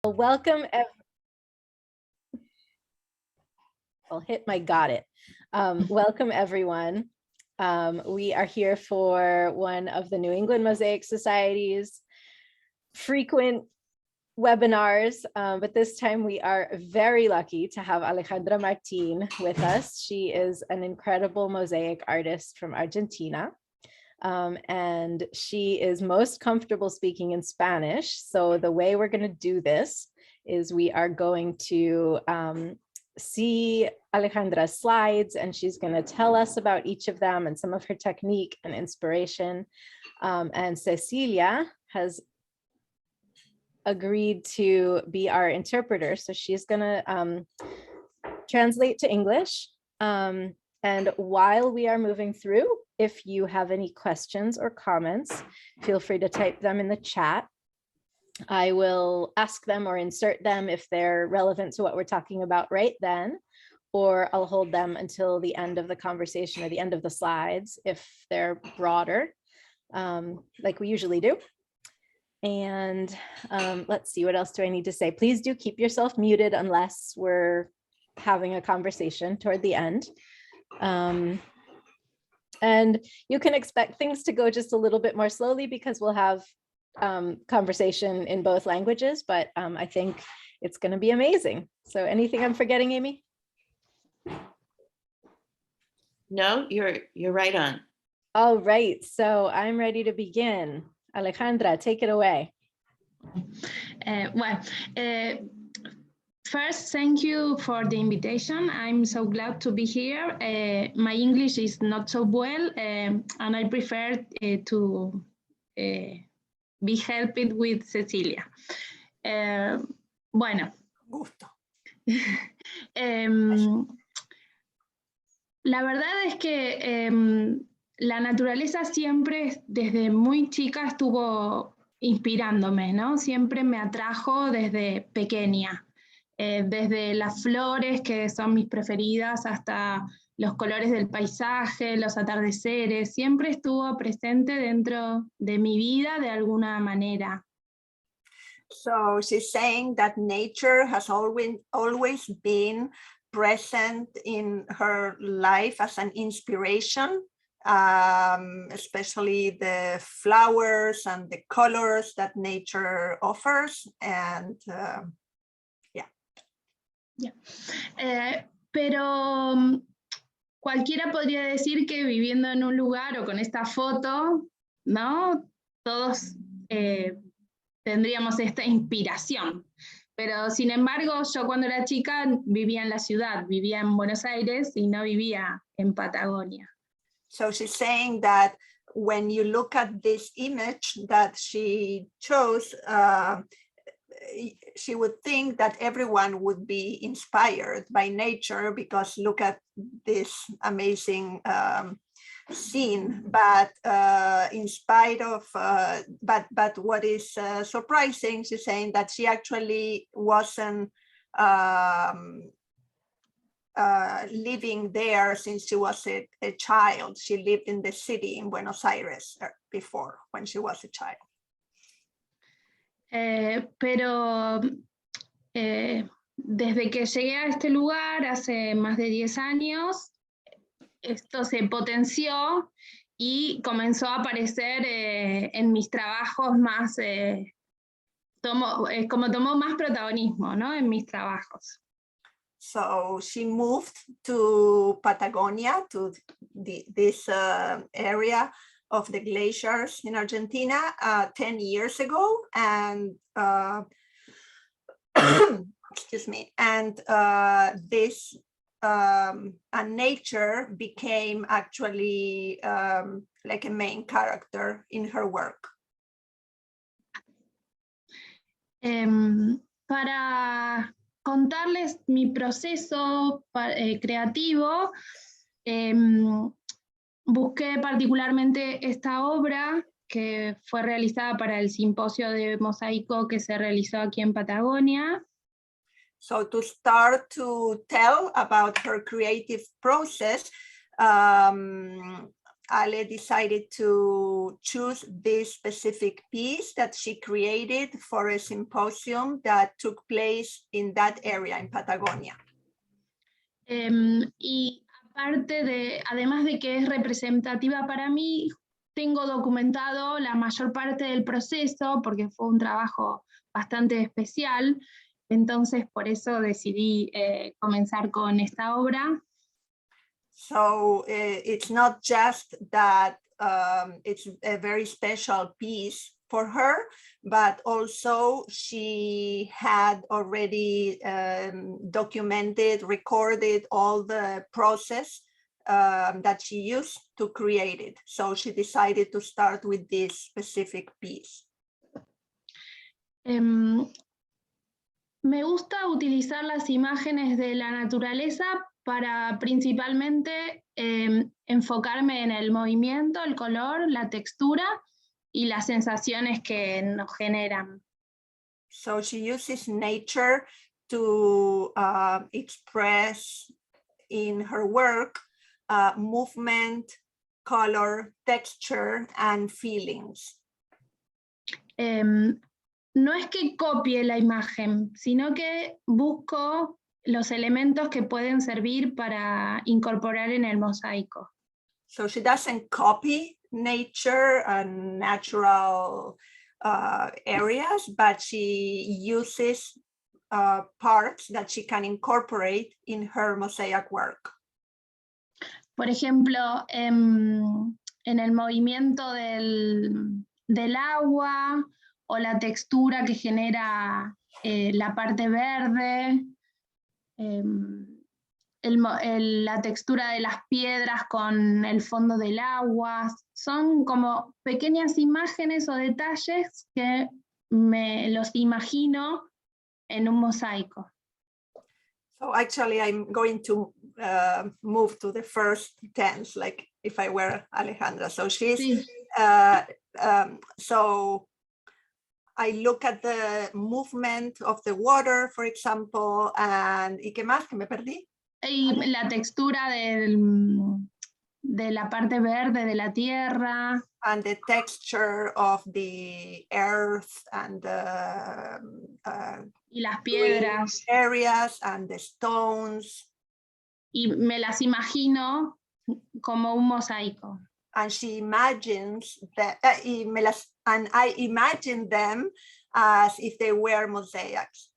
Well, welcome. I'll hit my got it. Welcome everyone. We are here for one of the New England Mosaic Society's frequent webinars, but this time we are very lucky to have Alejandra Martin with us. She is an incredible mosaic artist from Argentina. And she is most comfortable speaking in Spanish. So the way we're going to do this is we are going to see Alejandra's slides, and she's going to tell us about each of them and some of her technique and inspiration. And Cecilia has agreed to be our interpreter. So she's going to translate to English. And while we are moving through, if you have any questions or comments, feel free to type them in the chat. I will ask them or insert them if they're relevant to what we're talking about right then, or I'll hold them until the end of the conversation or the end of the slides if they're broader, like we usually do. And let's see, what else do I need to say? Please do keep yourself muted unless we're having a conversation toward the end. And you can expect things to go just a little bit more slowly because we'll have conversation in both languages, but I think it's going to be amazing. So anything I'm forgetting, Amy? No, you're right on. All right, so I'm ready to begin. Alejandra, take it away. First, thank you for the invitation. I'm so glad to be here. My English is not so well, and I prefer to be helped with Cecilia. Bueno. Gusto. La verdad es que la naturaleza siempre, desde muy chica, estuvo inspirándome, ¿no? Siempre me atrajo desde pequeña. Desde las flores, que son mis preferidas, hasta los colores del paisaje, los atardeceres, siempre estuvo presente dentro de mi vida de alguna manera. So she's saying that nature has always been present in her life as an inspiration, especially the flowers and the colors that nature offers, and pero cualquiera podría decir que viviendo en un lugar o con esta foto, ¿no? Todos tendríamos esta inspiración. Pero sin embargo, yo cuando era chica vivía en la ciudad, vivía en Buenos Aires y no vivía en Patagonia. So she's saying that when you look at this image that she chose, she would think that everyone would be inspired by nature because look at this amazing scene. But in spite of, but what is surprising, she's saying that she actually wasn't living there since she was a child. She lived in the city in Buenos Aires before when she was a child. Pero desde que llegué a este lugar hace más de 10 años, esto se potenció y comenzó a aparecer en mis trabajos más, como tomó más protagonismo, ¿no? En mis trabajos. So she moved to Patagonia, to this area of the glaciers in Argentina 10 years ago, and excuse me, and this and nature became actually like a main character in her work. Para contarles mi proceso creativo, busqué particularmente esta obra que fue realizada para el simposio de mosaico que se realizó aquí en Patagonia. So to start to tell about her creative process, Ale decided to choose this specific piece that she created for a symposium that took place in that area in Patagonia. Y además de que es representativa para mí, tengo documentado la mayor parte del proceso porque fue un trabajo bastante especial, entonces por eso decidí comenzar con esta obra. So it's not just that it's a very special piece for her, but also she had already documented, recorded all the process that she used to create it. So she decided to start with this specific piece. Me gusta utilizar las imágenes de la naturaleza para principalmente enfocarme en el movimiento, el color, la textura y las sensaciones que nos generan. So she uses nature to express in her work movement, color, texture, and feelings. No es que copie la imagen, sino que busco los elementos que pueden servir para incorporar en el mosaico. So she doesn't copy nature and natural areas, but she uses parts that she can incorporate in her mosaic work. Por ejemplo, en el movimiento del agua o la textura que genera la parte verde, la textura de las piedras con el fondo del agua, son como pequeñas imágenes o detalles que me los imagino en un mosaico. So actually I'm going to move to the first tense, like if I were Alejandra. So she's, Sí. so I look at the movement of the water, for example, and ¿y qué más que me perdí? Y la textura de la parte verde de la tierra. And the texture of the earth and the Y las piedras. areas and the stones. Y me las imagino como un mosaico. And she imagines that, and I imagine them as if they were mosaics.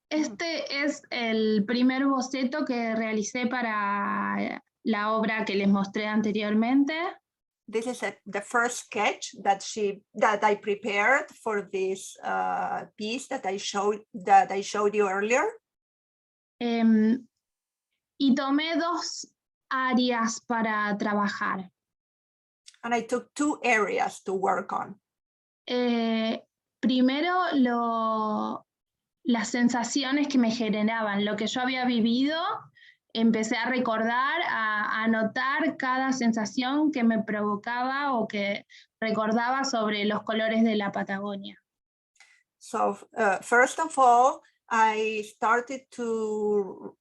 Este es el primer boceto que realicé para la obra que les mostré anteriormente. This is the first sketch that I prepared for this piece that I showed you earlier. Y tomé dos áreas para trabajar. And I took two areas to work on. Primero las sensaciones que me generaban, lo que yo había vivido, empecé a recordar, a anotar cada sensación que me provocaba o que recordaba sobre los colores de la Patagonia. So first of all, I started to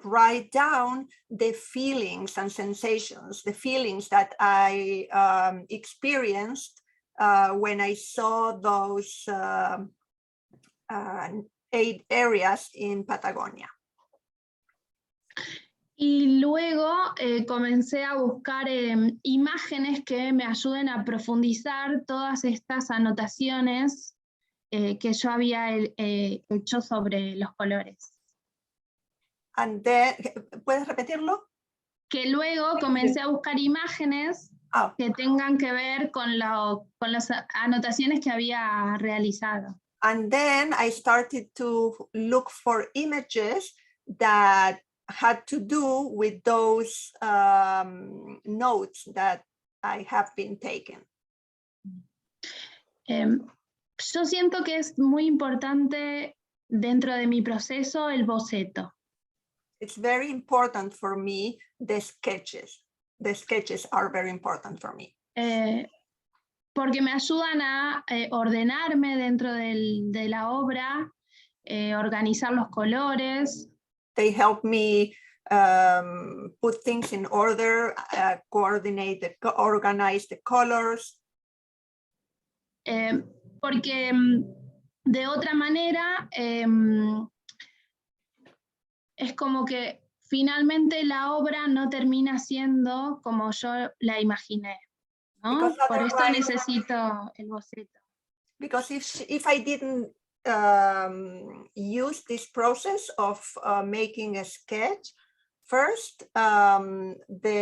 write down the feelings and sensations, the feelings that I experienced when I saw those 8 areas in Patagonia. Y luego comencé a buscar imágenes que me ayuden a profundizar todas estas anotaciones que yo había hecho sobre los colores. And then, ¿puedes repetirlo? Que luego comencé a buscar imágenes que tengan que ver con las anotaciones que había realizado. And then I started to look for images that had to do with those notes that I have been taking. Yo siento que es muy importante dentro de mi proceso el boceto. It's very important for me, the sketches. The sketches are very important for me. Porque me ayudan a ordenarme dentro de la obra, organizar los colores. They help me put things in order, organize the colors. Porque de otra manera es como que finalmente la obra no termina siendo como yo la imaginé, ¿no? Por esto necesito el boceto. Because if I didn't use this process of making a sketch, first, the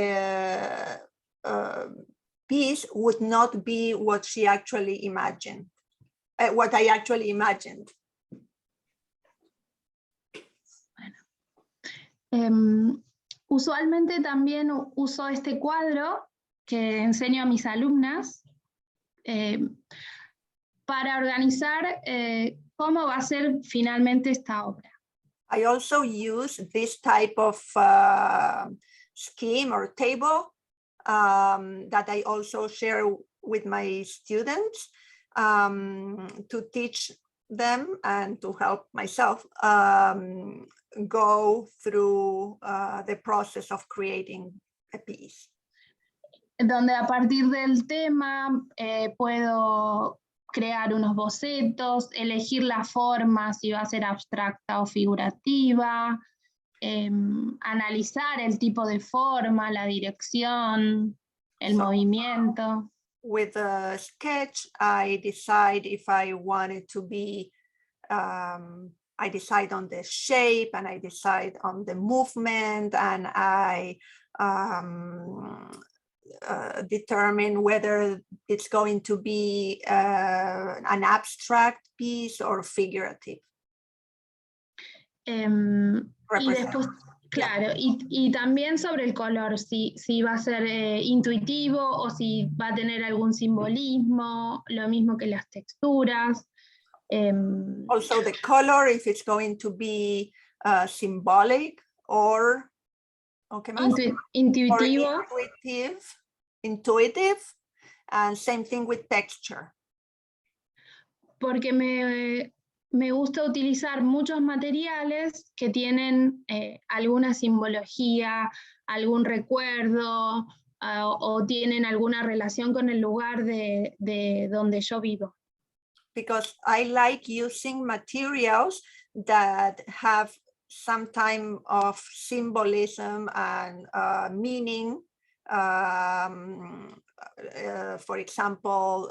piece would not be what she actually imagined, what I actually imagined. Usualmente también uso este cuadro que enseño a mis alumnas para organizar cómo va a ser finalmente esta obra. I also use this type of scheme or table that I also share with my students to teach them and to help myself go through the process of creating a piece. Donde a partir del tema puedo crear unos bocetos, elegir la forma, si va a ser abstracta o figurativa, analizar el tipo de forma, la dirección, el movimiento. With a sketch, I decide if I want it to be, I decide on the shape and I decide on the movement, and I determine whether it's going to be an abstract piece or figurative. Y después, claro, y también sobre el color, si va a ser intuitivo o si va a tener algún simbolismo, lo mismo que las texturas. Also the color, if it's going to be symbolic or intuitivo. Or intuitive, and same thing with texture. Porque me gusta utilizar muchos materiales que tienen alguna simbología, algún recuerdo, o tienen alguna relación con el lugar de donde yo vivo. Because I like using materials that have some type of symbolism and meaning. For example,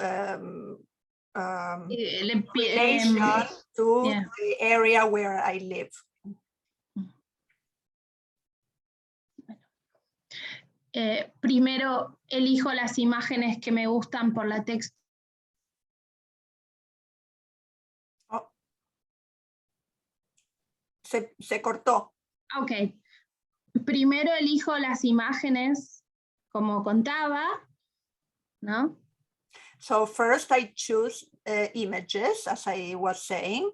relation to the area where I live. Primero elijo las imágenes que me gustan por la textura. Oh. Se cortó. Ok. Primero elijo las imágenes como contaba, ¿no? So first I choose images, as I was saying.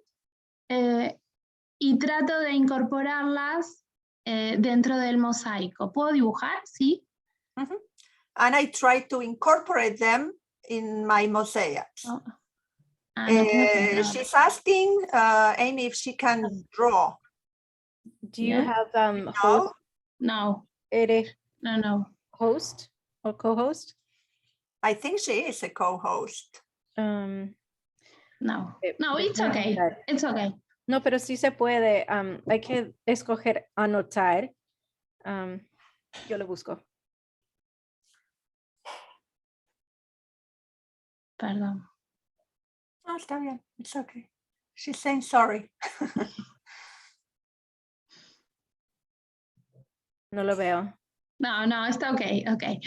Y trato de incorporarlas dentro del mosaico. ¿Puedo dibujar? Sí. Mm-hmm. And I try to incorporate them in my mosaics. Oh. She's asking Amy if she can draw. Do you have host? No. No. Host or co-host? I think she is a co-host. No, it's okay. It's okay. No, pero sí se puede. Hay que escoger anotar. Yo lo busco. Perdón. No, está bien. It's okay. She's saying sorry. No lo veo. No, está okay. Okay.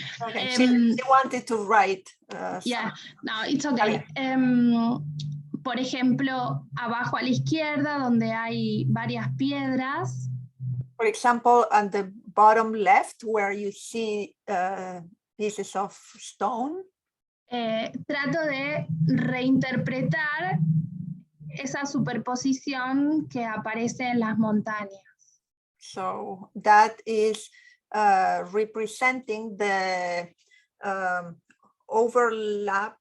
She wanted to write. Yeah, no, it's okay. Por ejemplo, abajo a la izquierda, donde hay varias piedras. For example, on the bottom left, where you see pieces of stone. Trato de reinterpretar esa superposición que aparece en las montañas. So that is representing the overlap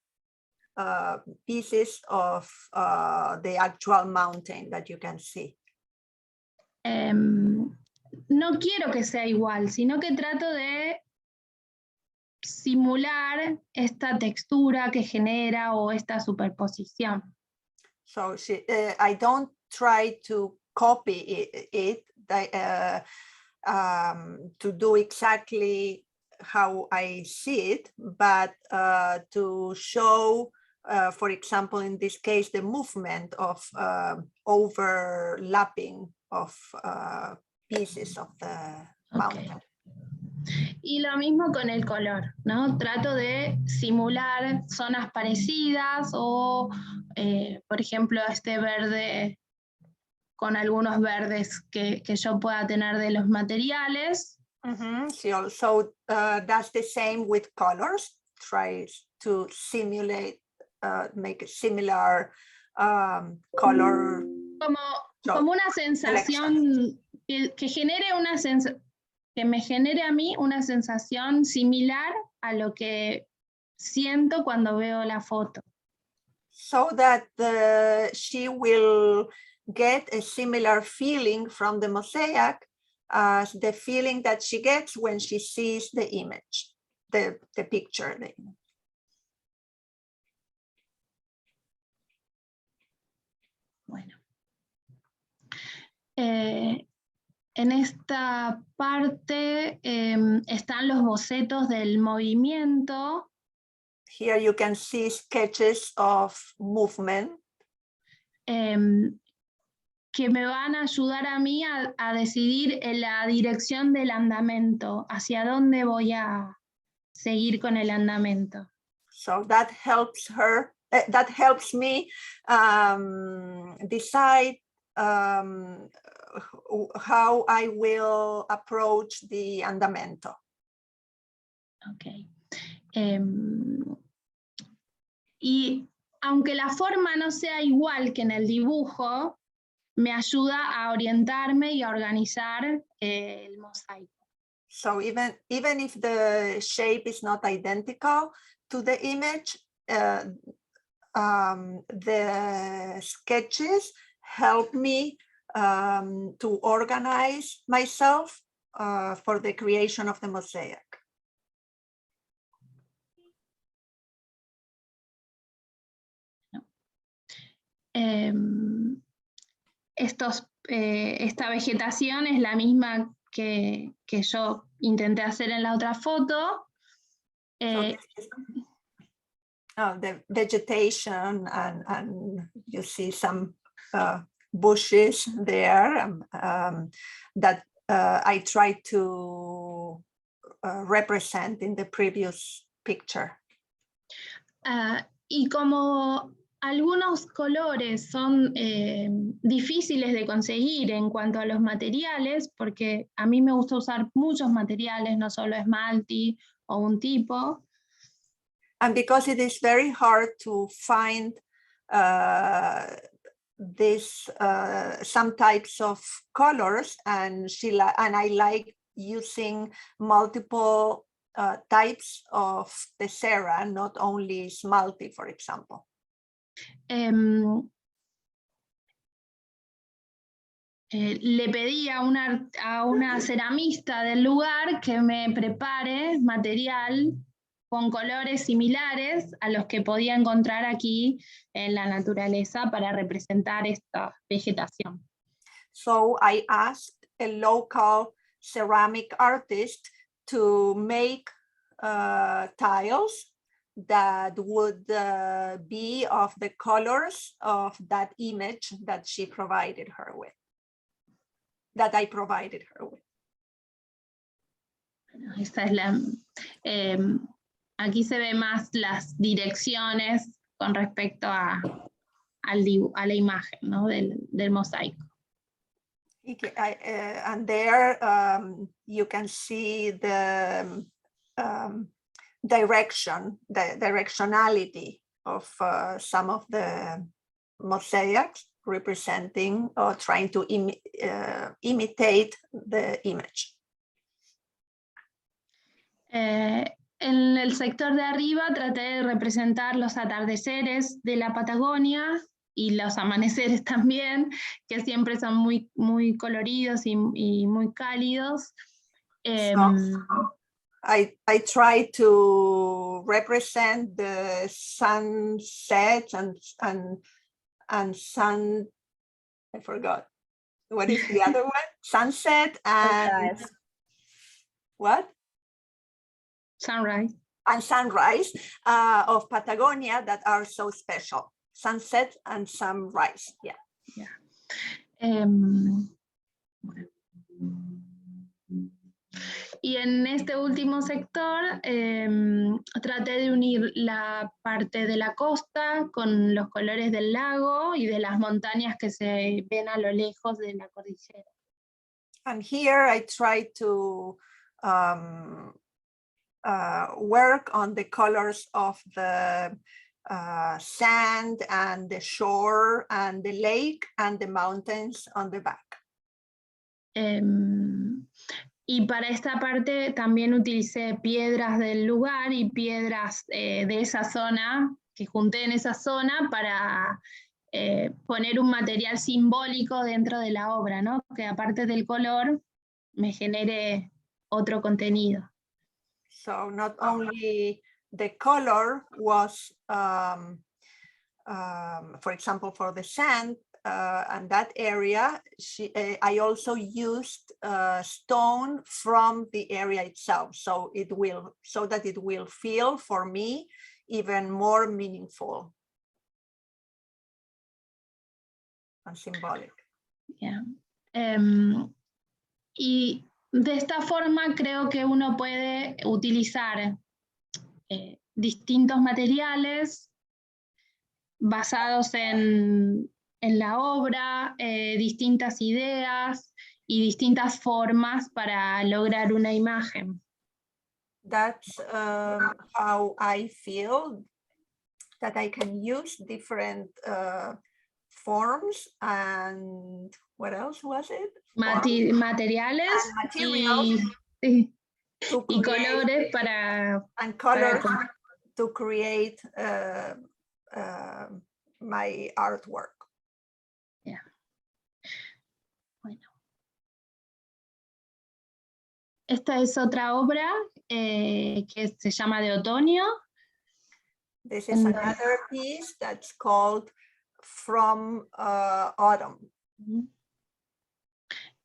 pieces of the actual mountain that you can see. no quiero que sea igual, sino que trato de simular esta textura que genera o esta superposición. So I don't try to copy it to do exactly how I see it, but to show, for example, in this case, the movement of overlapping of pieces of the mountain. Okay. Y lo mismo con el color, ¿no? Trato de simular zonas parecidas o, por ejemplo, este verde con algunos verdes que yo pueda tener de los materiales. She also does the same with colors, tries to simulate, make a similar color. Como una sensación que genere una sensación, que me genere a mí una sensación similar a lo que siento cuando veo la foto. So that she will get a similar feeling from the mosaic as the feeling that she gets when she sees the image, the picture. The image. Bueno. En esta parte están los bocetos del movimiento. Here you can see sketches of movement. Que me van a ayudar a mí a decidir en la dirección del andamento, hacia dónde voy a seguir con el andamento. So that helps her, that helps me decide how I will approach the andamento. Okay. Y aunque la forma no sea igual que en el dibujo, me ayuda a orientarme y a organizar el mosaico. So even if the shape is not identical to the image, the sketches help me to organize myself for the creation of the mosaic. Esta vegetación es la misma que yo intenté hacer en la otra foto. The vegetation and you see some bushes there that I tried to represent in the previous picture. Y como algunos colores son difíciles de conseguir en cuanto a los materiales, porque a mí me gusta usar muchos materiales, no solo esmalte o un tipo. And because it is very hard to find some types of colors, and I like using multiple types of Tesra, not only esmalte, for example. Le pedí a una ceramista del lugar que me prepare material con colores similares a los que podía encontrar aquí en la naturaleza para representar esta vegetación. So I asked a local ceramic artist to make tiles that would be of the colors of that image that she provided her with, that I provided her with. Esta es la, aquí se ve más las direcciones con respecto a la imagen, ¿no? del mosaico. And there you can see the directionality of some of the mosaics representing or trying to imitate the image. En el sector de arriba traté de representar los atardeceres de la Patagonia y los amaneceres también, que siempre son muy, muy coloridos y muy cálidos. I try to represent the sunset and sun, I forgot. What is the other one? Sunset and Sunrise. what? Sunrise. And sunrise of Patagonia that are so special. Sunset and sunrise, yeah. Y en este último sector traté de unir la parte de la costa con los colores del lago y de las montañas que se ven a lo lejos de la cordillera. And here I try to work on the colors of the sand and the shore and the lake and the mountains on the back. Y para esta parte también utilicé piedras del lugar y piedras de esa zona, que junté en esa zona para poner un material simbólico dentro de la obra, ¿no? Que aparte del color me genere otro contenido. So not only the color was, for example, for the sand and that area, I also used stone from the area itself, so that it will feel for me even more meaningful and symbolic. Yeah. Y de esta forma creo que uno puede utilizar distintos materiales basados en la obra, distintas ideas y distintas formas para lograr una imagen. That's how I feel, that I can use different forms and what else was it? Materiales materials y to colores para... And colors to create my artwork. Yeah. Bueno. Esta es otra obra que se llama De Otoño. This is another piece that's called From Autumn.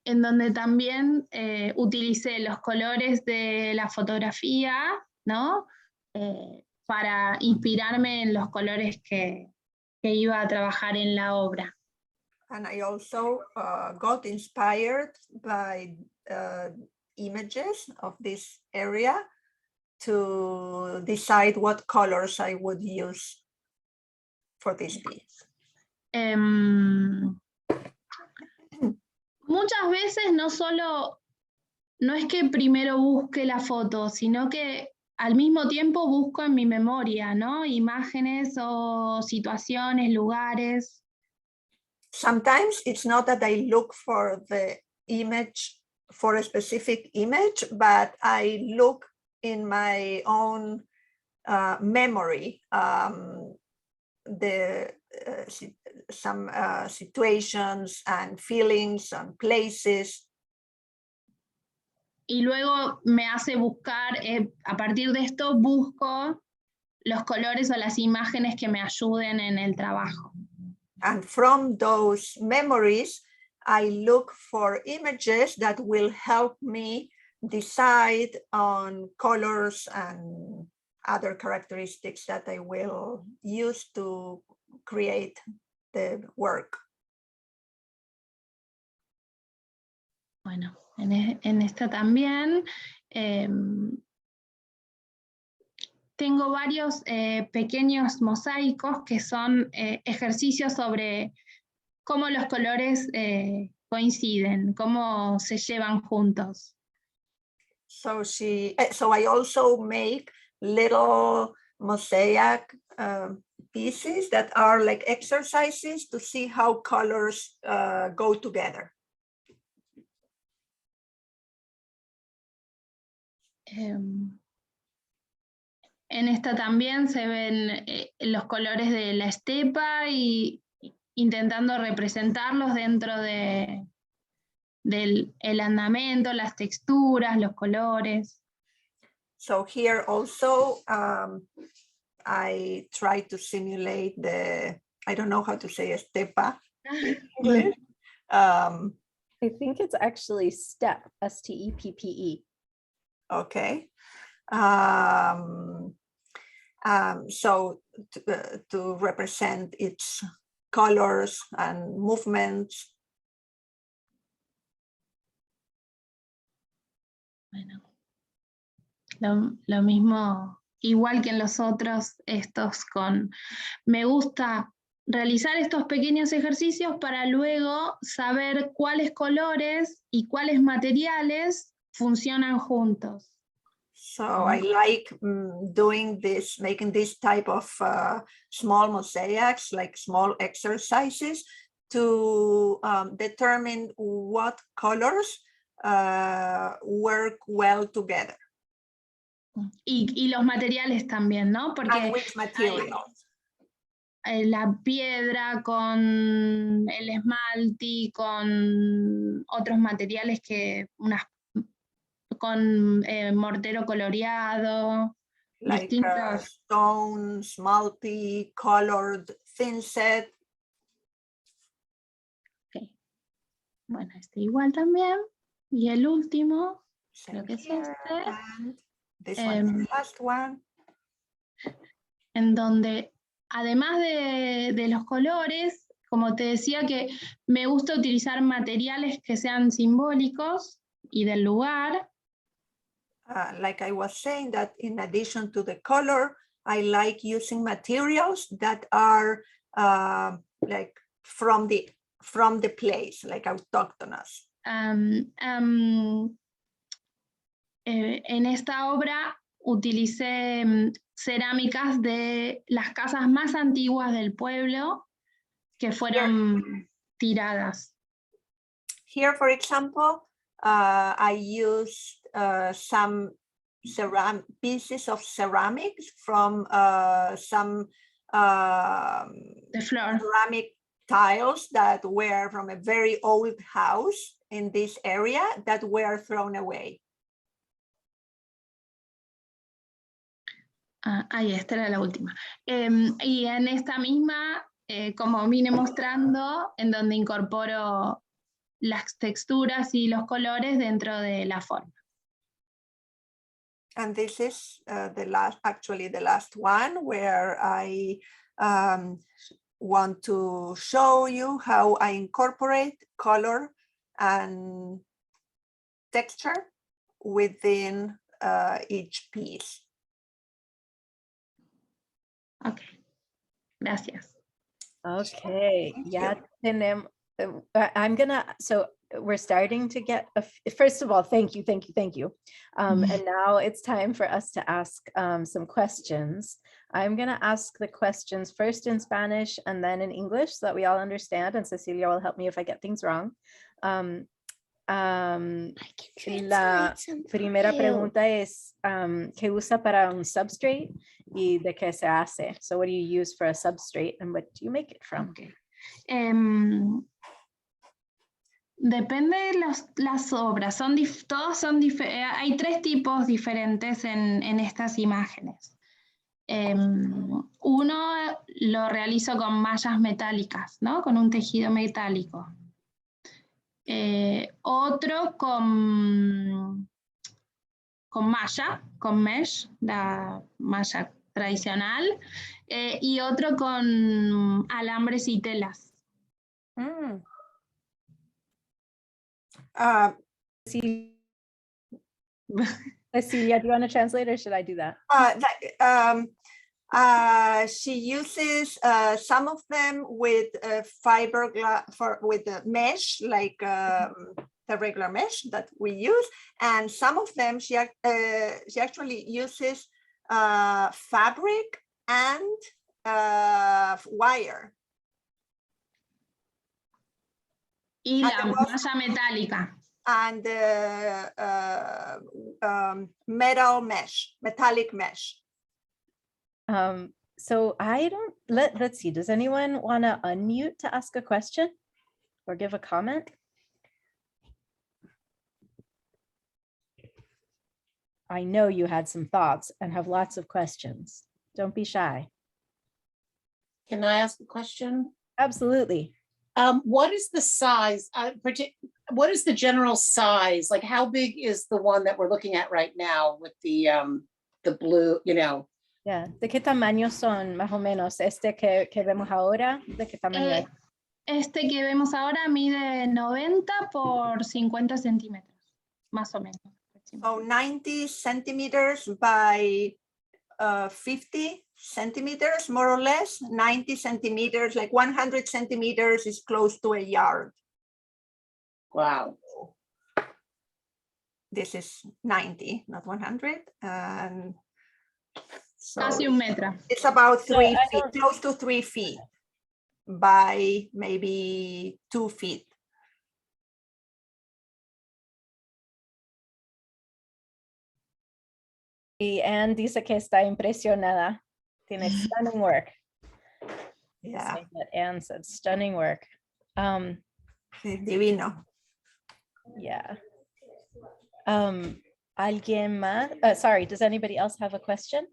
En donde también utilicé los colores de la fotografía, ¿no? Para inspirarme en los colores que iba a trabajar en la obra. And I also got inspired by images of this area to decide what colors I would use for this piece. Muchas veces no es que primero busque la foto, sino que al mismo tiempo busco en mi memoria, ¿no? Imágenes o situaciones, lugares. Sometimes it's not that I look for the image, for a specific image, but I look in my own memory, some situations and feelings and places. Y luego me hace buscar, a partir de esto busco los colores o las imágenes que me ayuden en el trabajo. And from those memories, I look for images that will help me decide on colors and other characteristics that I will use to create the work. Bueno, en esta también tengo varios pequeños mosaicos que son ejercicios sobre cómo los colores coinciden, cómo se llevan juntos. So I also make little mosaic pieces that are like exercises to see how colors go together. En esta también se ven los colores de la estepa y intentando representarlos dentro del andamento, las texturas, los colores. So here also, I try to simulate I don't know how to say stepa in English. I think it's actually step, S-T-E-P-P-E. Okay. So to represent its colors and movements. Bueno, lo mismo, igual que en los otros, me gusta realizar estos pequeños ejercicios para luego saber cuáles colores y cuáles materiales funcionan juntos. So I like making this type of small mosaics, like small exercises to determine what colors work well together. Y los materiales también, ¿no? Porque And which materials. La piedra con el esmalte, con otros materiales con mortero coloreado, Like distintos. stones, multi-colored, thin set. Okay. Bueno, igual también. Y el último, Same creo que es here, este. and this one is the last one. En donde, además de los colores, como te decía, que me gusta utilizar materiales que sean simbólicos y del lugar. Like I was saying, that in addition to the color, I like using materials that are like from the place, like autóctonas. En esta obra utilicé cerámicas de las casas más antiguas del pueblo que fueron tiradas. Here, for example, I used some pieces of ceramics from some The floor. ceramic tiles that were from a very old house in this area that were thrown away. Ahí, esta era la última. Y en esta misma, como vine mostrando, en donde incorporo las texturas y los colores dentro de la forma. And this is the last one where I want to show you how I incorporate color and texture within each piece. Ok, gracias. Okay, Thank yeah, you. tenemos, so we're starting to get, first of all, thank you. And now it's time for us to ask some questions. I'm gonna ask the questions first in Spanish and then in English so that we all understand, and Cecilia will help me if I get things wrong. La primera pregunta es, ¿qué usa para un substrate y de qué se hace? So what do you use for a substrate and what do you make it from? Okay. Depende de las obras, todos son hay tres tipos diferentes en estas imágenes. Uno lo realizo con mallas metálicas, ¿no? Con un tejido metálico. Otro con malla, con mesh, la malla tradicional, y otro con alambres y telas. Cecilia, do you want to translate or should I do that? She uses some of them with fiberglass with the mesh, like the regular mesh that we use, and some of them she actually uses fabric and wire. Y la malla metálica. And metal mesh, metallic mesh. So I don't, let's see, does anyone want to unmute to ask a question or give a comment? I know you had some thoughts and have lots of questions. Don't be shy. Can I ask a question? Absolutely. What is the size? What is the general size? Like, how big is the one that we're looking at right now with the blue? You know. Yeah. ¿De qué tamaño son más o menos este que vemos ahora? ¿De qué tamaño es? Este que vemos ahora mide 90 por 50 centímetros, más o menos. So 90 centimeters by 50 centimeters, more or less. 90 centimeters, like 100 centimeters is close to a yard. Wow. This is 90, not 100. And so Casi un metro. it's about 3 I feet, close to 3 feet by maybe 2 feet. Y Anne dice que está impresionada. Tiene stunning work. Yeah, Saying that Anne said stunning work. divino. Yeah. ¿Alguien más? Sorry, does anybody else have a question?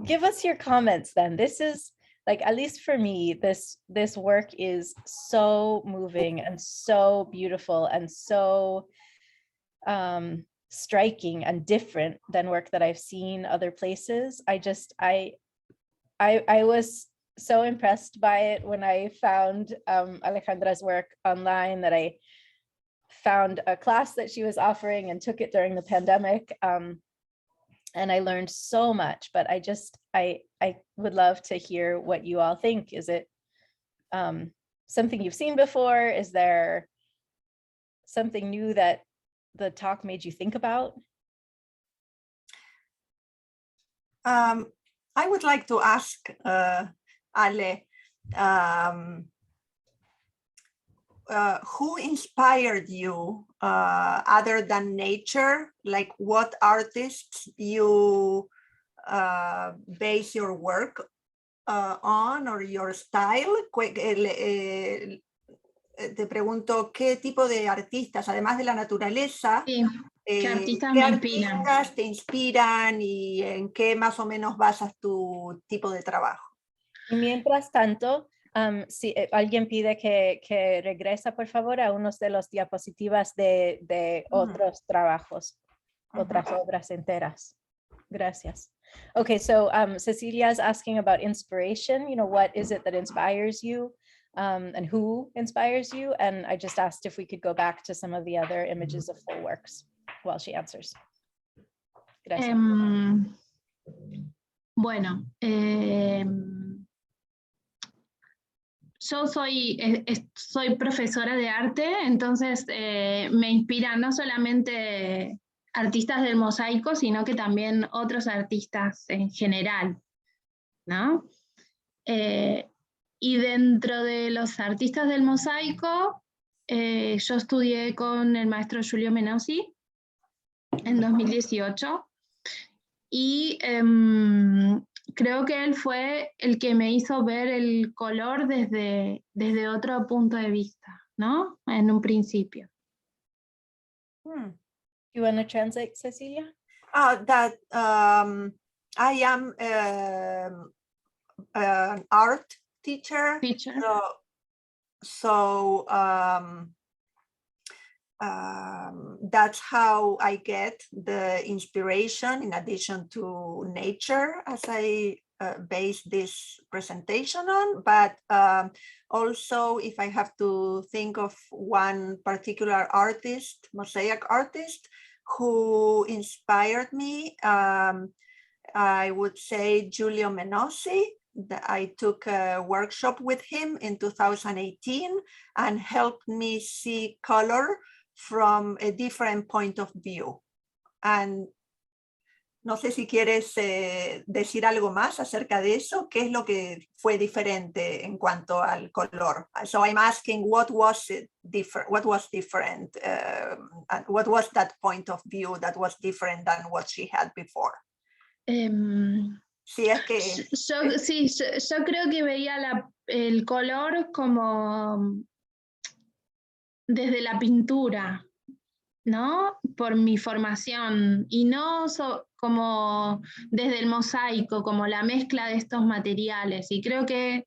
Give us your comments then. This is like, at least for me, this work is so moving and so beautiful and so striking and different than work that I've seen other places. I was so impressed by it when I found Alejandra's work online, that I found a class that she was offering and took it during the pandemic. And I learned so much, but I would love to hear what you all think. Is it something you've seen before? Is there something new that the talk made you think about? I would like to ask Ale, who inspired you other than nature? Like, what artists you base your work on, or your style? Te pregunto, ¿qué tipo de artistas, además de la naturaleza, Sí, ¿qué artistas qué me inspiran? artistas te inspiran y en qué más o menos basas tu tipo de trabajo? Y mientras tanto, si alguien pide que regresa, por favor, a unos de los diapositivas de otros trabajos, otras obras enteras. Gracias. Okay, so Cecilia is asking about inspiration. You know, what is it that inspires you, and who inspires you? And I just asked if we could go back to some of the other images of full works while she answers. Gracias. Bueno, yo soy profesora de arte, entonces me inspiran no solamente artistas del mosaico, sino que también otros artistas en general, ¿no? Y dentro de los artistas del mosaico, yo estudié con el maestro Giulio Menossi en 2018, y creo que él fue el que me hizo ver el color desde otro punto de vista, ¿no? En un principio. You want to translate, Cecilia? That I am an art teacher. So that's how I get the inspiration, in addition to nature, as I base this presentation on. But also, if I have to think of one particular artist, mosaic artist, who inspired me, I would say Giulio Menossi. I took a workshop with him in 2018 and helped me see color from a different point of view. And no sé si quieres decir algo más acerca de eso. ¿Qué es lo que fue diferente en cuanto al color? So I'm asking, what was different? What was different? And what was that point of view that was different than what she had before? Si es que yo creo que veía el color como desde la pintura, ¿no? Por mi formación, y no como desde el mosaico, como la mezcla de estos materiales. Y creo que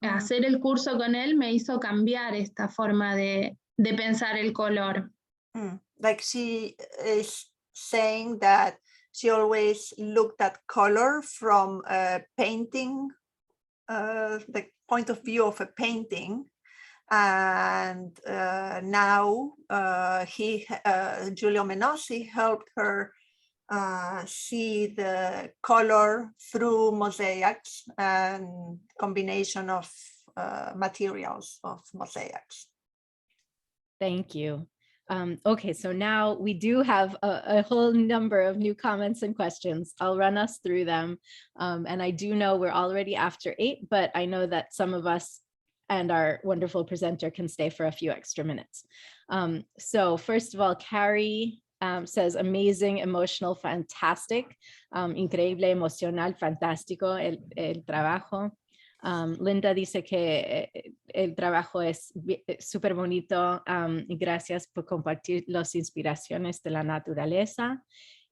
hacer el curso con él me hizo cambiar esta forma de pensar el color. like she is saying that she always looked at color from painting, the point of view of a painting. And now Giulio Menossi helped her see the color through mosaics and combination of materials of mosaics. Thank you. Okay, so now we do have a whole number of new comments and questions. I'll run us through them. And I do know we're already after 8, but I know that some of us and our wonderful presenter can stay for a few extra minutes. So first of all, Carrie says, amazing, emotional, fantastic, increíble, emocional, fantástico, el trabajo. Linda dice que el trabajo es súper bonito y gracias por compartir las inspiraciones de la naturaleza,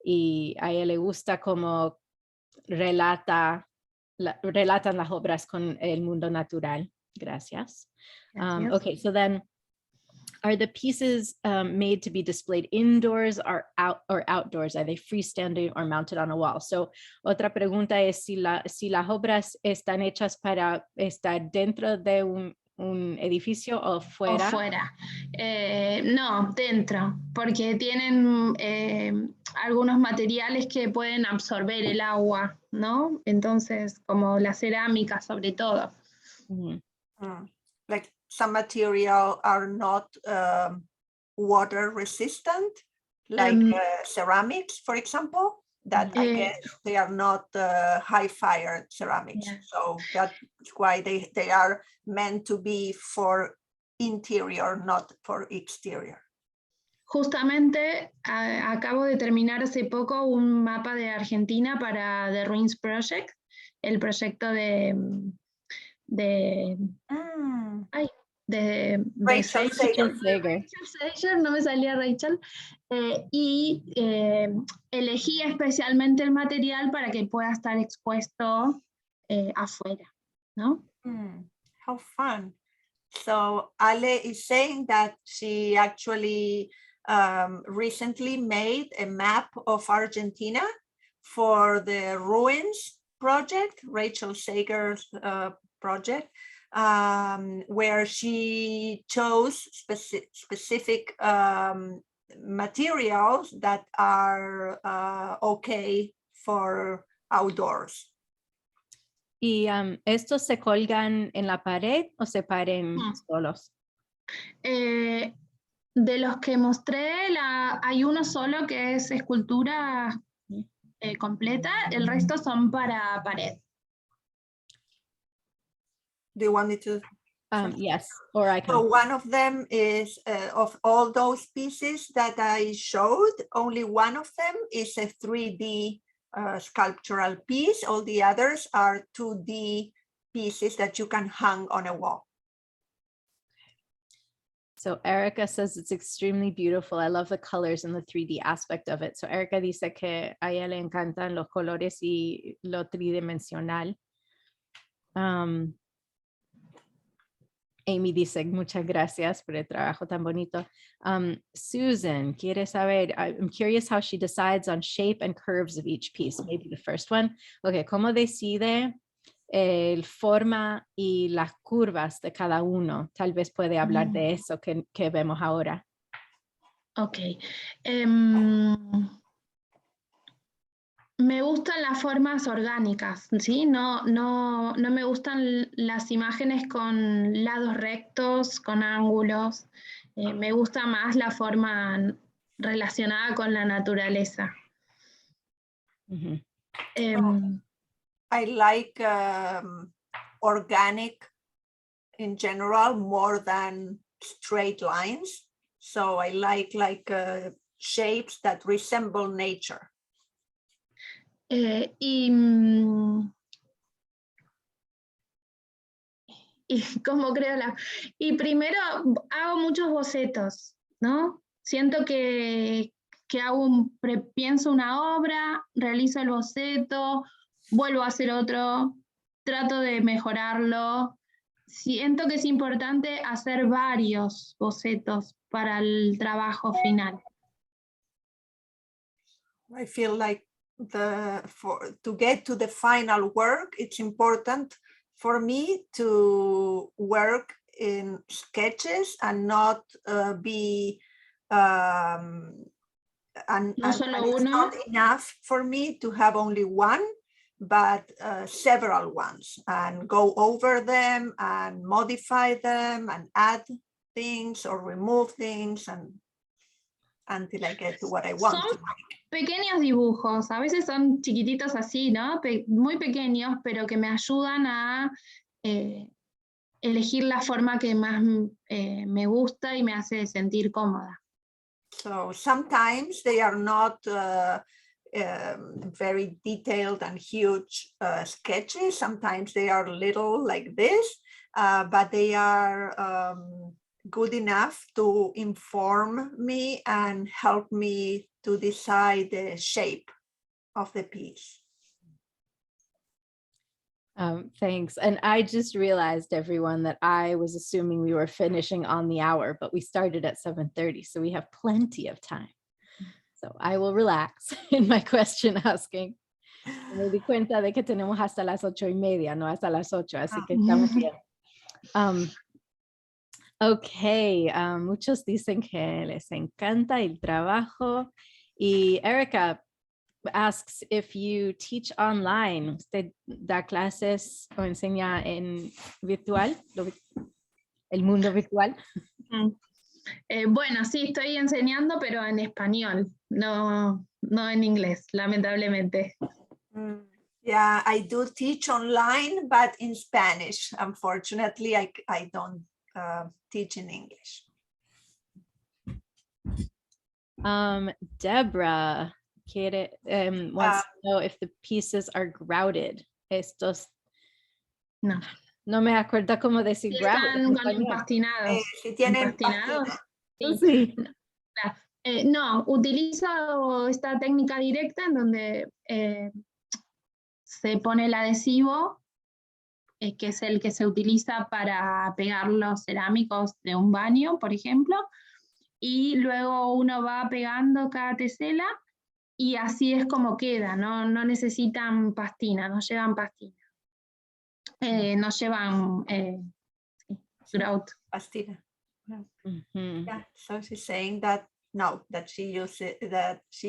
y a ella le gusta cómo relatan las obras con el mundo natural. Gracias. Okay, so then are the pieces made to be displayed indoors or outdoors? Are they freestanding or mounted on a wall? So otra pregunta es si las obras están hechas para estar dentro de un edificio o fuera. O fuera. No, dentro, porque tienen algunos materiales que pueden absorber el agua, ¿no? Entonces, como la cerámica sobre todo. Like some material are not water resistant, like ceramics, for example, that I guess they are not high fire ceramics. Yeah. So that's why they are meant to be for interior, not for exterior. Justamente acabo de terminar hace poco un mapa de Argentina para The Ruins Project, el proyecto de Rachel Sager, no me salía Rachel, y elegí especialmente el material para que pueda estar expuesto afuera, ¿no? How fun. So Ale is saying that she actually recently made a map of Argentina for the Ruins project, Rachel Sager's project, where she chose specific materials that are okay for outdoors. ¿Y estos se colgan en la pared o se paren solos? De los que mostré, hay uno solo que es escultura completa, el resto son para pared. Do you want me to? Yes, or I can. So one of them is, of all those pieces that I showed, only one of them is a 3D sculptural piece. All the others are 2D pieces that you can hang on a wall. So Erica says it's extremely beautiful. I love the colors and the 3D aspect of it. So Erica dice que a ella le encantan los colores y lo tridimensional. Amy dice, muchas gracias por el trabajo tan bonito. Susan quiere saber, I'm curious how she decides on shape and curves of each piece. Maybe the first one. Okay, ¿cómo decide el forma y las curvas de cada uno? Tal vez puede hablar de eso que vemos ahora. Ok. Me gustan las formas orgánicas, ¿sí? No me gustan las imágenes con lados rectos, con ángulos. Me gusta más la forma relacionada con la naturaleza. I like organic in general more than straight lines. So I like shapes that resemble nature. Y como creo y primero hago muchos bocetos, ¿no? Siento que pienso una obra, realizo el boceto, vuelvo a hacer otro, trato de mejorarlo. Siento que es importante hacer varios bocetos para el trabajo final. I feel like to get to the final work, it's important for me to work in sketches and not be and No solo it's uno. not enough for me to have only one, but several ones, and go over them and modify them and add things or remove things and until I get to what I want. Son pequeños dibujos, a veces son chiquititos así, ¿no? Muy pequeños, pero que me ayudan a elegir la forma que más me gusta y me hace sentir cómoda. So sometimes they are not very detailed and huge sketches. Sometimes they are little like this, but they are good enough to inform me and help me to decide the shape of the piece. Thanks. And I just realized, everyone, that I was assuming we were finishing on the hour, but we started at 7:30, so we have plenty of time. So I will relax in my question asking. Me di cuenta de que tenemos hasta las 8:30, no hasta las 8, así que estamos bien. Ok, muchos dicen que les encanta el trabajo. Y Erica asks if you teach online. ¿Usted da clases o enseña en virtual? ¿El mundo virtual? Bueno, sí, estoy enseñando, pero en español, no en inglés, lamentablemente. Yeah, I do teach online, but in Spanish. Unfortunately, I don't teach in English. Deborah wants to know if the pieces are grouted. Estos, no me acuerdo cómo decir Están grouted. empastinados. Si tienen ¿Empastinados? Sí. No, utilizo esta técnica directa en donde se pone el adhesivo, que es el que se utiliza para pegar los cerámicos de un baño, por ejemplo, y luego uno va pegando cada tesela y así es como queda, no necesitan pastina, no llevan pastina. No llevan grout. Pastina. Mm-hmm. Yeah, so she's saying that that she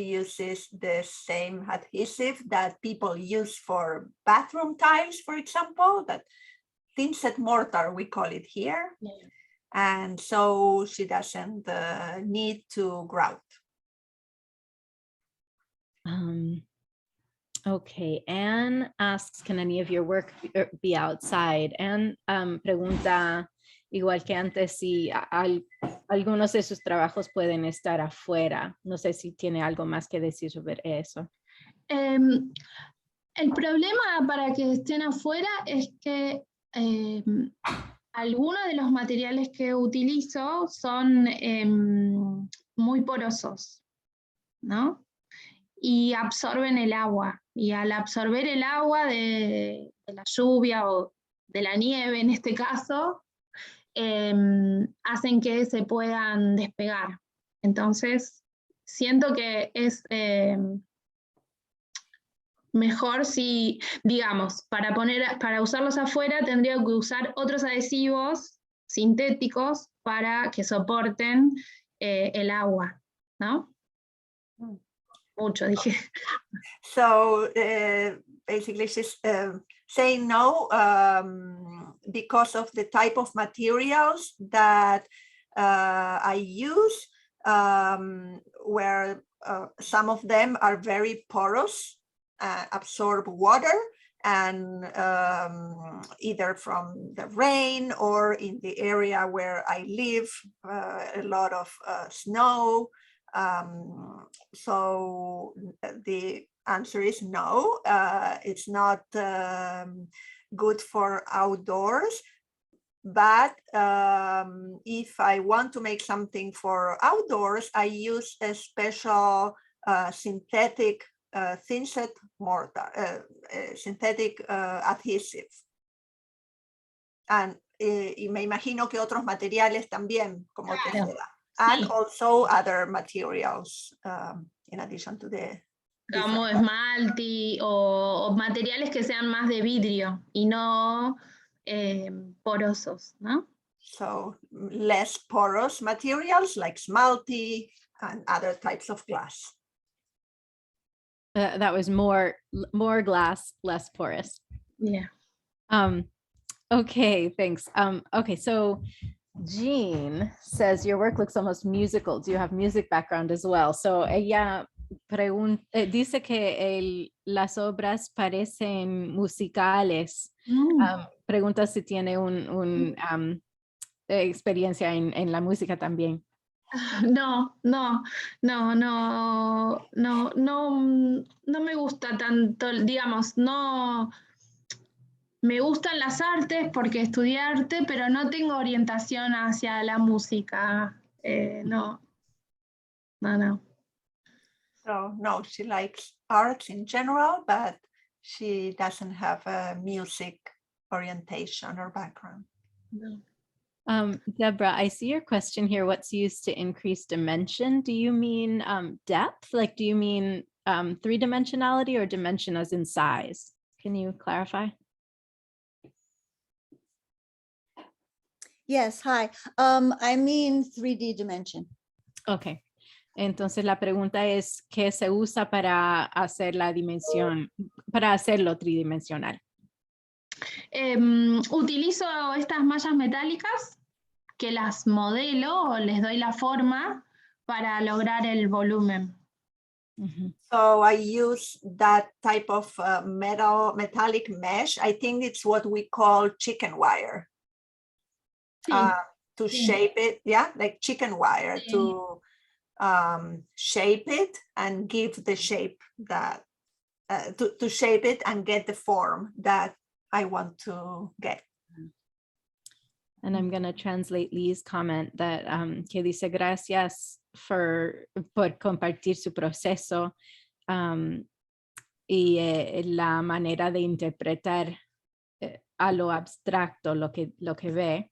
uses the same adhesive that people use for bathroom tiles, for example, that thin-set mortar, we call it here. Yeah. And so she doesn't need to grout. Okay, Anne asks, can any of your work be outside? Anne pregunta, igual que antes, si algunos de sus trabajos pueden estar afuera. No sé si tiene algo más que decir sobre eso. El problema para que estén afuera es que algunos de los materiales que utilizo son muy porosos, ¿no? Y absorben el agua. Y al absorber el agua de la lluvia o de la nieve, en este caso, hacen que se puedan despegar. Entonces, siento que es mejor si, digamos, para usarlos afuera tendría que usar otros adhesivos sintéticos para que soporten el agua, ¿no? Mucho, dije. So basically she's saying no because of the type of materials that I use, where some of them are very porous, absorb water, and either from the rain or in the area where I live, a lot of snow. So the answer is no. It's not good for outdoors. But if I want to make something for outdoors, I use a special synthetic thin-set mortar, synthetic adhesive. And y me imagino que otros materiales también, como Tesra. And also other materials in addition to the como esmalte o materiales que sean más de vidrio y no porosos, ¿no? So less porous materials like esmalte and other types of glass. That was more glass, less porous. Yeah. Okay, thanks. Okay, so Jean says your work looks almost musical. Do you have music background as well? So ella dice que las obras parecen musicales. Pregunta si tiene una experiencia en la música también. No me gusta tanto, digamos, no. Me gustan las artes porque estudié arte, pero no tengo orientación hacia la música. No. So no, she likes arts in general, but she doesn't have a music orientation or background. No. Deborah, I see your question here. What's used to increase dimension? Do you mean depth? Like, do you mean three-dimensionality or dimension as in size? Can you clarify? Yes, hi. I mean 3D dimension. Okay. Entonces la pregunta es, ¿qué se usa para hacer la dimensión, para hacerlo tridimensional? Utilizo estas mallas metálicas que las modelo o les doy la forma para lograr el volumen. So I use that type of metallic mesh. I think it's what we call chicken wire. To shape it, like chicken wire, to shape it and give the shape that, to shape it and get the form that I want to get. And I'm going to translate Lee's comment that que dice gracias por compartir su proceso y la manera de interpretar a lo abstracto lo que ve.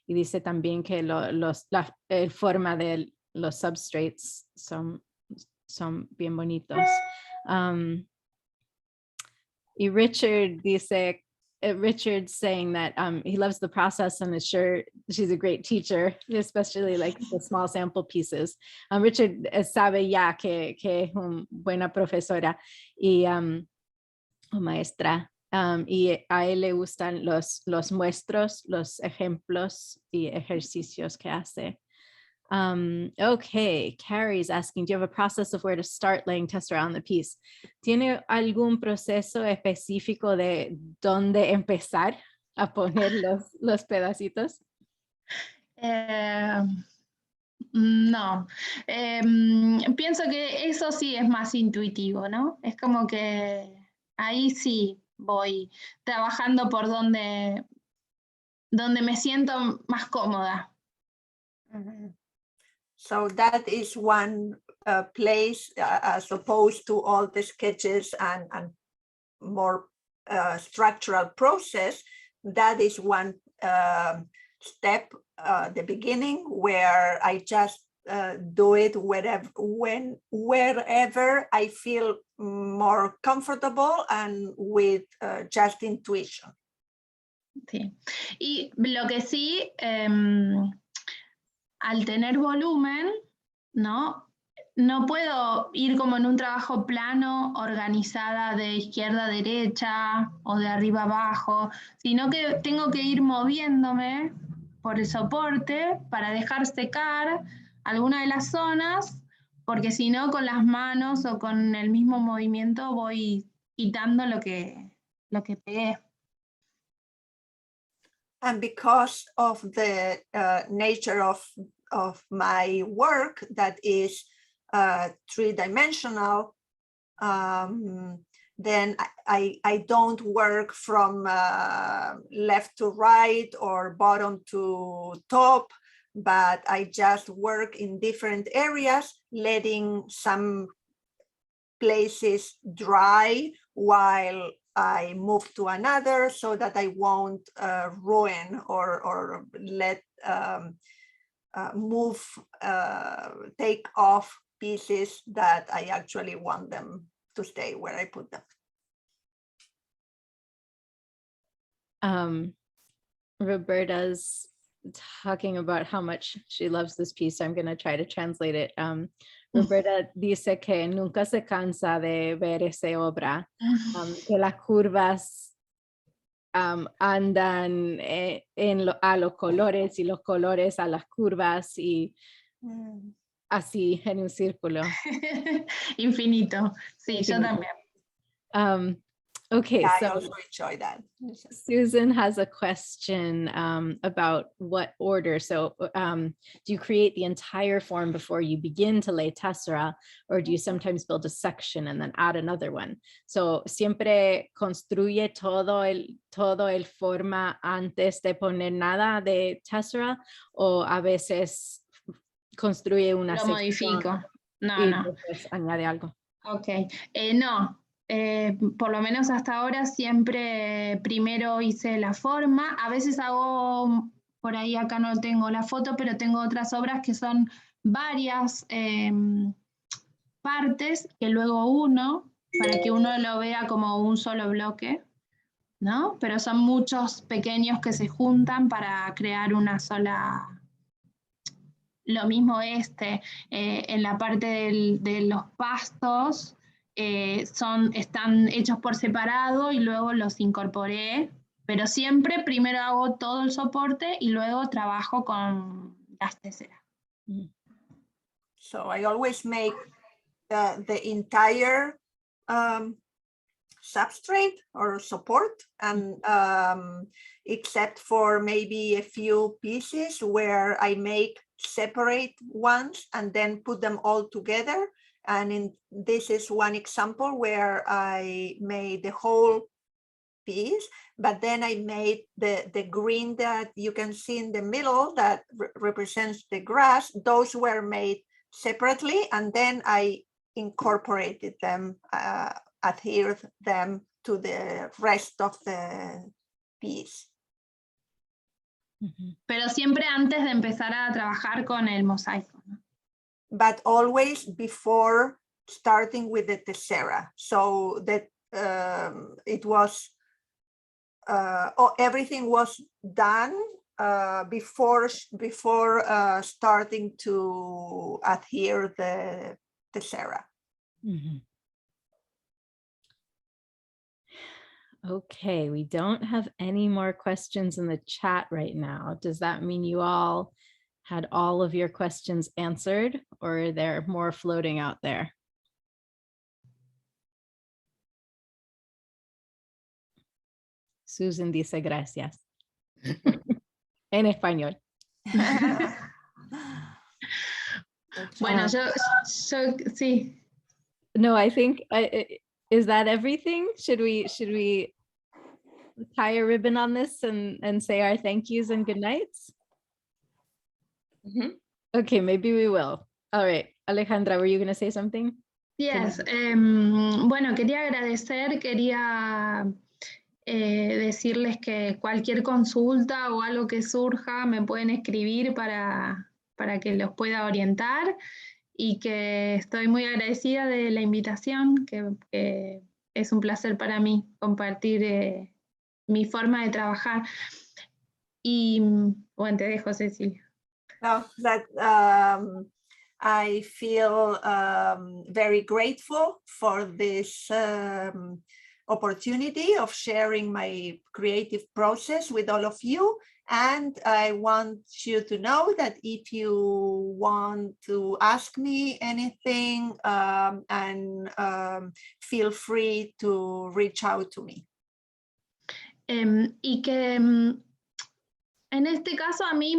Y dice también que el forma de los substrates son bien bonitos. Y Richard dice, Richard's saying that he loves the process and is sure she's a great teacher, especially like the small sample pieces. Richard sabe ya que es una buena profesora y o maestra. Y a él le gustan los muestros, los ejemplos y ejercicios que hace. Okay, Carrie's asking, do you have a process of where to start laying Tesra on the piece? ¿Tiene algún proceso específico de dónde empezar a poner los pedacitos? No, pienso que eso sí es más intuitivo, ¿no? Es como que ahí sí voy trabajando por donde me siento más cómoda. So that is one place, as opposed to all the sketches and more structural process. That is one step, the beginning, where I just do it wherever I feel more comfortable and with just intuition. Sí. Y lo que sí, al tener volumen, ¿no? No puedo ir como en un trabajo plano, organizada de izquierda a derecha o de arriba a abajo, sino que tengo que ir moviéndome por el soporte para dejar secar alguna de las zonas, porque si no, con las manos o con el mismo movimiento voy quitando lo que pegué. And because of the nature of my work that is three-dimensional, then I don't work from left to right or bottom to top, but I just work in different areas, letting some places dry while I move to another, so that I won't ruin or let take off pieces that I actually want them to stay where I put them. Roberta's talking about how much she loves this piece, so I'm going to try to translate it. Roberta dice que nunca se cansa de ver esa obra, que las curvas andan a los colores y los colores a las curvas y así en un círculo. Infinito. Sí, Infinito. yo también. Okay, Yeah, so I also enjoy that. Susan has a question about what order. So do you create the entire form before you begin to lay Tesra, or do you sometimes build a section and then add another one? So siempre construye todo el forma antes de poner nada de Tesra, o a veces construye una Lo sección modifico. No, y no. después añade algo. Ok. No. Por lo menos hasta ahora siempre primero hice la forma, a veces hago, por ahí acá no tengo la foto, pero tengo otras obras que son varias partes que luego uno, para que uno lo vea como un solo bloque, ¿no? Pero son muchos pequeños que se juntan para crear una sola. Lo mismo en la parte de los pastos, están hechos por separado y luego los incorporé, pero siempre primero hago todo el soporte y luego trabajo con las Tesra. So I always make the entire substrate or support, and except for maybe a few pieces where I make separate ones and then put them all together. And this is one example where I made the whole piece, but then I made the green that you can see in the middle that represents the grass. Those were made separately, and then I incorporated them, adhered them to the rest of the piece. Pero siempre antes de empezar a trabajar con el mosaico, ¿no? But always before starting with the Tesra, so that it was everything was done before starting to adhere the Tesra. Okay, we don't have any more questions in the chat right now. Does that mean you all had all of your questions answered, or are there more floating out there? Susan dice gracias. En español. Bueno, yo sí. No, I think, is that everything? Should we tie a ribbon on this and say our thank yous and good nights? Okay, maybe we will. All right, Alejandra, were you going to say something? Yes. Bueno, quería agradecer, quería decirles que cualquier consulta o algo que surja me pueden escribir para que los pueda orientar, y que estoy muy agradecida de la invitación, que es un placer para mí compartir mi forma de trabajar. Y bueno, te dejo, Cecilia. No, that I feel very grateful for this opportunity of sharing my creative process with all of you. And I want you to know that if you want to ask me anything, feel free to reach out to me. Y que en este caso a mí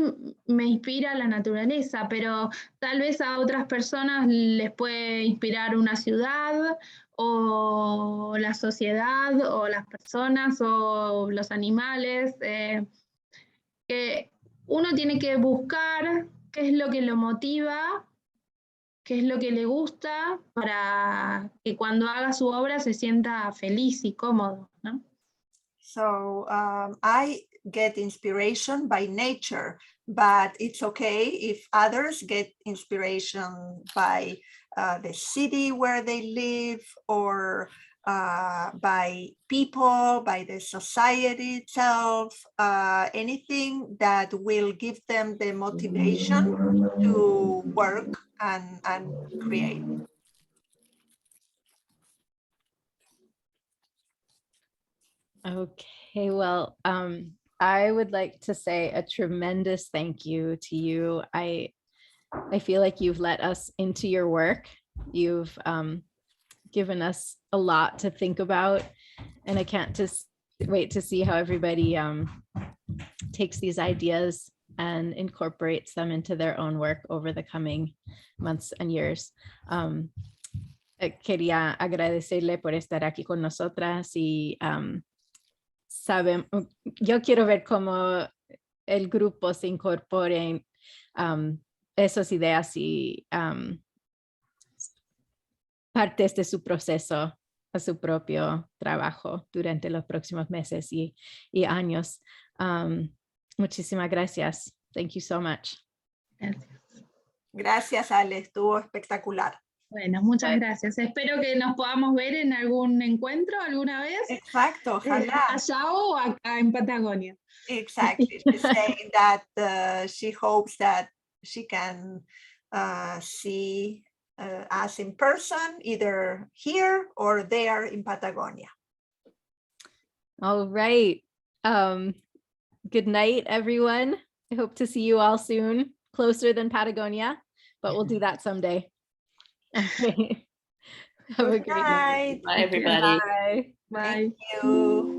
me inspira la naturaleza, pero tal vez a otras personas les puede inspirar una ciudad o la sociedad o las personas o los animales, que uno tiene que buscar qué es lo que lo motiva, qué es lo que le gusta para que cuando haga su obra se sienta feliz y cómodo, ¿no? So I get inspiration by nature, but it's okay if others get inspiration by the city where they live, or by people, by the society itself, anything that will give them the motivation to work and create. Okay, well, I would like to say a tremendous thank you to you. I feel like you've let us into your work. You've given us a lot to think about, and I can't just wait to see how everybody takes these ideas and incorporates them into their own work over the coming months and years. Quería agradecerle por estar aquí con nosotras y yo quiero ver cómo el grupo se incorpore en esas ideas y partes de su proceso a su propio trabajo durante los próximos meses y años. Muchísimas gracias. Thank you so much. Gracias. Gracias, Ale, estuvo espectacular. Bueno, muchas gracias. Espero que nos podamos ver en algún encuentro alguna vez. Exacto, ojalá. Allá o acá en Patagonia. Exactly. She's saying that she hopes that she can see us in person, either here or there in Patagonia. All right. Good night, everyone. I hope to see you all soon, closer than Patagonia, but we'll do that someday. Okay. Have a Good great night. night. Bye, everybody. Bye. Bye. Thank you.